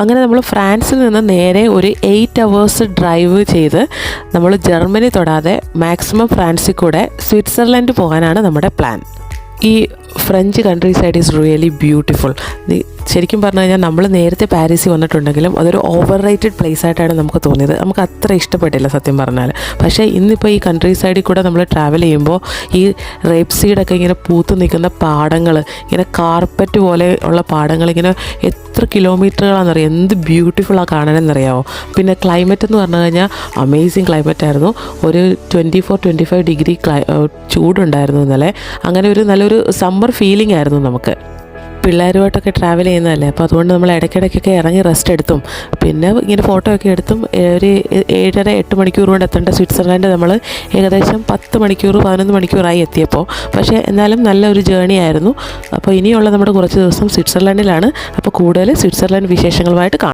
അങ്ങനെ നമ്മൾ ഫ്രാൻസിൽ നിന്ന് നേരെ ഒരു 8 hours ഡ്രൈവ് ചെയ്ത് നമ്മൾ ജർമ്മനി തൊടാതെ മാക്സിമം ഫ്രാൻസിൽ കൂടെ സ്വിറ്റ്സർലൻഡ് പോകാനാണ് നമ്മുടെ പ്ലാൻ. ഈ French country side is really beautiful. ശരിക്കും പറഞ്ഞു കഴിഞ്ഞാൽ നമ്മൾ നേരത്തെ പാരീസിൽ വന്നിട്ടുണ്ടെങ്കിലും അതൊരു ഓവർ റേറ്റഡ് പ്ലേസ് ആയിട്ടാണ് നമുക്ക് തോന്നിയത്. നമുക്ക് അത്ര ഇഷ്ടപ്പെട്ടില്ല സത്യം പറഞ്ഞാൽ. പക്ഷേ ഇന്നിപ്പോൾ ഈ കൺട്രി സൈഡിൽ കൂടെ നമ്മൾ ട്രാവൽ ചെയ്യുമ്പോൾ ഈ റേപ്പ് സീഡൊക്കെ ഇങ്ങനെ പൂത്ത് നിൽക്കുന്ന പാടങ്ങൾ, ഇങ്ങനെ കാർപ്പറ്റ് പോലെ ഉള്ള പാടങ്ങൾ, ഇങ്ങനെ എത്ര കിലോമീറ്ററുകളാണെന്നറിയാം. എന്ത് ബ്യൂട്ടിഫുള്ളാണ് കാണാനെന്നറിയാമോ. പിന്നെ ക്ലൈമറ്റ് എന്ന് പറഞ്ഞു കഴിഞ്ഞാൽ അമേസിങ് ക്ലൈമറ്റ് ആയിരുന്നു. ഒരു 24-25 ഡിഗ്രി ചൂടുണ്ടായിരുന്നു ഇന്നലെ. അങ്ങനെ ഒരു നല്ലൊരു സമ്മർ ഫീലിംഗ് ആയിരുന്നു നമുക്ക്. പിള്ളേരുമായിട്ടൊക്കെ ട്രാവൽ ചെയ്യുന്നതല്ലേ, അപ്പോൾ അതുകൊണ്ട് നമ്മൾ ഇടയ്ക്കിടയ്ക്കൊക്കെ ഇറങ്ങി റെസ്റ്റ് എടുത്തും പിന്നെ ഇങ്ങനെ ഫോട്ടോ ഒക്കെ എടുത്തും ഒരു 7-8 മണിക്കൂർ കൊണ്ട് എത്തേണ്ട സ്വിറ്റ്സർലൻഡ് നമ്മൾ ഏകദേശം 10-11 മണിക്കൂറായി എത്തിയപ്പോൾ. പക്ഷേ എന്നാലും നല്ലൊരു ജേണി ആയിരുന്നു. അപ്പോൾ ഇനിയുള്ള നമ്മുടെ കുറച്ച് ദിവസം സ്വിറ്റ്സർലൻഡിലാണ്. അപ്പോൾ കൂടുതൽ സ്വിറ്റ്സർലൻഡ് വിശേഷങ്ങളുമായിട്ട് കാണാം.